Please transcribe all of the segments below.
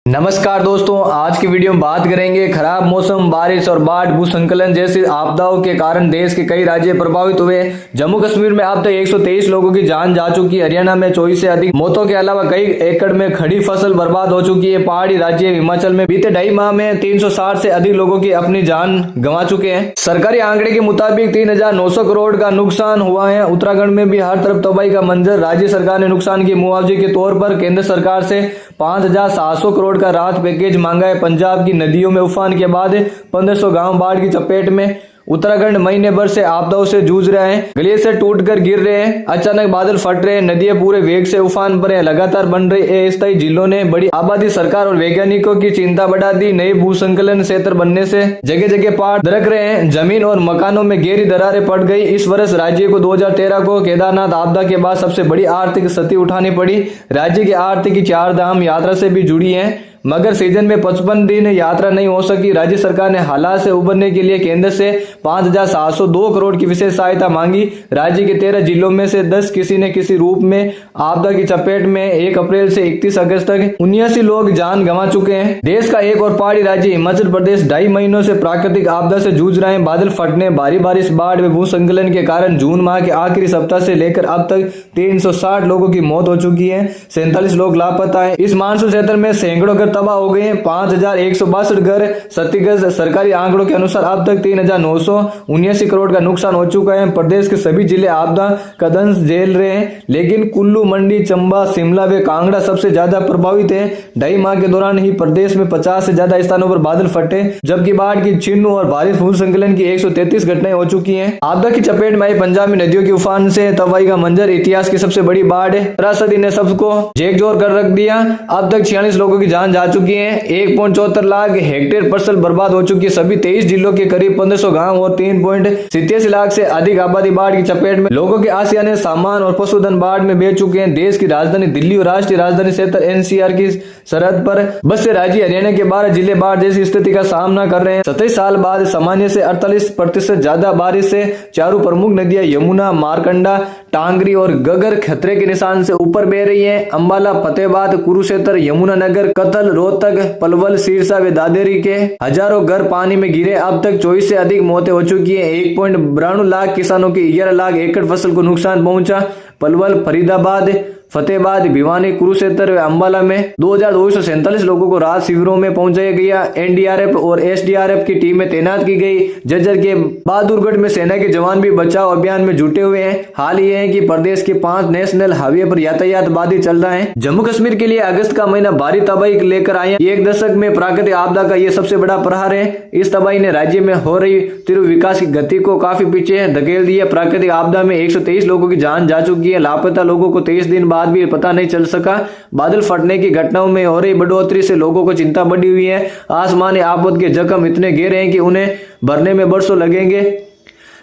नमस्कार दोस्तों, आज की वीडियो में बात करेंगे खराब मौसम, बारिश और बाढ़, भूस्खलन जैसी आपदाओं के कारण देश के कई राज्य प्रभावित हुए। जम्मू कश्मीर में अब तक 123 लोगों की जान जा चुकी है। हरियाणा में 24 से अधिक मौतों के अलावा कई एकड़ में खड़ी फसल बर्बाद हो चुकी है। पहाड़ी राज्य हिमाचल में बीते 2.5 माह में 360 से अधिक लोगों की अपनी जान गंवा चुके हैं। सरकारी आंकड़े के मुताबिक 3,900 करोड़ का नुकसान हुआ है। उत्तराखंड में भी हर तरफ तबाही का मंजर। राज्य सरकार ने नुकसान के मुआवजे के तौर पर केंद्र सरकार से 5,700 करोड़ का राहत पैकेज मांगा है। पंजाब की नदियों में उफान के बाद 1500 गांव बाढ़ की चपेट में। उत्तराखंड महीने भर से आपदाओं से जूझ रहे हैं। ग्लेशियर टूटकर गिर रहे हैं, अचानक बादल फट रहे हैं, नदियां पूरे वेग से उफान पर हैं। लगातार बन रही अस्थायी झीलों ने बड़ी आबादी, सरकार और वैज्ञानिकों की चिंता बढ़ा दी। नए भूस्खलन क्षेत्र बनने से जगह जगह पहाड़ दरक रहे हैं, जमीन और मकानों में गहरी दरारें पड़ गई। इस वर्ष राज्य को 2013 को केदारनाथ आपदा के बाद सबसे बड़ी आर्थिक क्षति उठानी पड़ी। राज्य की आर्थिक 4 धाम यात्रा से भी जुड़ी है, मगर सीजन में 55 दिन यात्रा नहीं हो सकी। राज्य सरकार ने हालात से उबरने के लिए केंद्र से 5,702 करोड़ की विशेष सहायता मांगी। राज्य के 13 जिलों में से 10 किसी न किसी रूप में आपदा की चपेट में। 1 अप्रैल से 31 अगस्त तक 79 लोग जान गंवा चुके हैं। देश का एक और पहाड़ी राज्य हिमाचल प्रदेश 2.5 महीनों से प्राकृतिक आपदा से जूझ रहे हैं। बादल फटने, भारी बारिश, बाढ़ व भूस्खलन के कारण जून माह के आखिरी सप्ताह से लेकर अब तक 360 लोगों की मौत हो चुकी है। 47 लोग लापता है। इस मानसून क्षेत्र में सैकड़ों घर तबाह हो गए हैं। 5,162 घर क्षतिग्रस्त। सरकारी आंकड़ों के अनुसार अब तक 3,979 करोड़ का नुकसान हो चुका है। प्रदेश के सभी जिले आपदा का दंश झेल रहे हैं, लेकिन कुल्लू, मंडी, चंबा, शिमला व कांगड़ा सबसे ज्यादा प्रभावित है। 2.5 माह के दौरान ही प्रदेश में 50 से ज्यादा स्थानों पर बादल फटे, जबकि बाढ़ की, छिन्नू और भारी भूस्खलन की 133 घटनाएं हो चुकी है। आपदा की चपेट में आई पंजाब में नदियों के उफान से तबाही का मंजर। इतिहास की सबसे बड़ी बाढ़ है। त्रासदी ने सबको झकझोर कर रख दिया। अब तक 46 लोगों की जान जा चुकी है। 1.74 लाख हेक्टेयर फसल बर्बाद हो चुकी है। सभी 23 जिलों के करीब 1500 गांव और 3.87 लाख से अधिक आबादी बाढ़ की चपेट में। लोगों के आशियाने, सामान और पशुधन बाढ़ में बह चुके हैं। देश की राजधानी दिल्ली और राष्ट्रीय राजधानी क्षेत्र NCR की सरहद पर बसे राज्य हरियाणा के 12 जिले बाढ़ जैसी स्थिति का सामना कर रहे हैं। 27 साल बाद सामान्य से 48% ज्यादा बारिश से चारों प्रमुख नदियां यमुना, मारकंडा, टांगरी और गगर खतरे के निशान से ऊपर बह रही है। अंबाला, फतेहाबाद, कुरुक्षेत्र, यमुनानगर, कतल, रोहतक, पलवल, सिरसा व दादेरी के हजारों घर पानी में गिरे। अब तक 24 से अधिक मौतें हो चुकी हैं। 1.92 लाख किसानों की 11 लाख एकड़ फसल को नुकसान पहुंचा। पलवल, फरीदाबाद, फतेहाबाद, भिवानी, कुरुक्षेत्र व अंबाला में 2,247 लोगों को राहत शिविरों में पहुंचाया गया। NDRF और SDRF की टीमें तैनात की गई। जज्जर के बहादुरगढ़ में सेना के जवान भी बचाव अभियान में जुटे हुए हैं। हाल ये है कि प्रदेश के 5 नेशनल हाईवे पर यातायात बाधित चल रहा है। जम्मू कश्मीर के लिए अगस्त का महीना भारी तबाही लेकर आया। एक दशक में प्राकृतिक आपदा का ये सबसे बड़ा प्रहार है। इस तबाही ने राज्य में हो रही तीव्र विकास की गति को काफी पीछे धकेल दिया। प्राकृतिक आपदा में 123 लोगों की जान जा चुकी है। लापता लोगों को 23 दिन बाद भी पता नहीं चल सका। बादल फटने की घटनाओं में हो रही बढ़ोतरी से लोगों को चिंता बढ़ी हुई है। आसमानी आफत के जख्म इतने गहरे हैं कि उन्हें भरने में बरसों लगेंगे।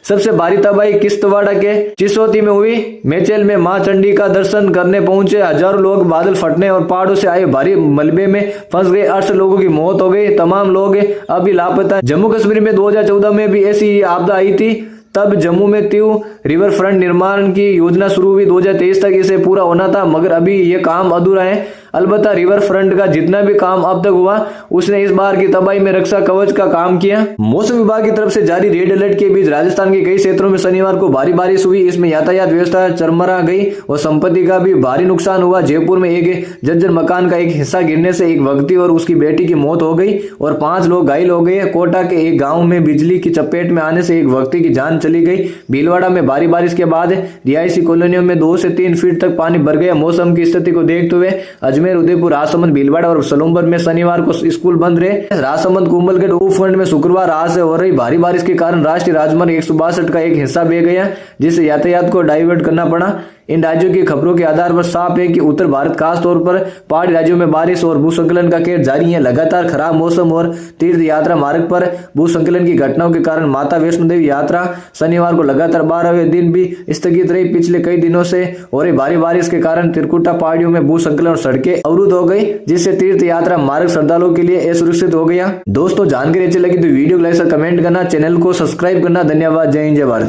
सबसे भारी तबाही किश्तवाड़ के चिसौती में हुई। मेचेल में मां चंडी का दर्शन करने पहुंचे हजारों लोग बादल फटने और पहाड़ों से आए भारी मलबे में फंस गए। 8 लोगों की मौत हो गई। तमाम लोग अभी लापता। जम्मू कश्मीर में 2014 में भी ऐसी आपदा आई थी। तब जम्मू में तीव रिवर फ्रंट निर्माण की योजना शुरू हुई। 2023 तक इसे पूरा होना था, मगर अभी ये काम अधूरा है। अलबत्ता रिवर फ्रंट का जितना भी काम अब तक हुआ, उसने इस बार की तबाही में रक्षा कवच का काम किया। मौसम विभाग की तरफ से जारी रेड अलर्ट के बीच राजस्थान के कई क्षेत्रों में शनिवार को भारी बारिश हुई। इसमें यातायात व्यवस्था चरमरा गई और संपत्ति का भी भारी नुकसान हुआ। जयपुर में एक जर्जर मकान का एक हिस्सा गिरने से एक व्यक्ति और उसकी बेटी की मौत हो गई और 5 लोग घायल हो गए। कोटा के एक गाँव में बिजली की चपेट में आने से एक व्यक्ति की जान चली गई। भीलवाड़ा में भारी बारिश के बाद रिहायशी कॉलोनियों में 2 से 3 फीट तक पानी भर गया। मौसम की स्थिति को देखते हुए अजमेर, उदयपुर, राजसमंद, भीलवाड़ा और सलूम्बर में शनिवार को स्कूल बंद रहे। राजसमंद, कुंभलगढ़ उपखंड में शुक्रवार रात से हो रही भारी बारिश के कारण राष्ट्रीय राजमार्ग 162 का एक हिस्सा बह गया, जिससे यातायात को डाइवर्ट करना पड़ा। इन राज्यों की खबरों के आधार पर साफ है कि उत्तर भारत, खास तौर पर पहाड़ी राज्यों में बारिश और भूस्खलन का कहर जारी है। लगातार खराब मौसम और तीर्थ यात्रा मार्ग पर भूस्खलन की घटनाओं के कारण माता वैष्णो देवी यात्रा शनिवार को लगातार 12वें दिन भी स्थगित रही। पिछले कई दिनों से हो रही भारी बारिश के कारण त्रिकुटा पहाड़ियों में भूस्खलन और सड़कें अवरुद्ध हो गई, जिससे तीर्थ यात्रा मार्ग श्रद्धालुओं के लिए असुरक्षित हो गया। दोस्तों, जानकारी अच्छी लगी तो वीडियो को लाइक और कमेंट करना, चैनल को सब्सक्राइब करना। धन्यवाद। जय हिंद, जय भारत।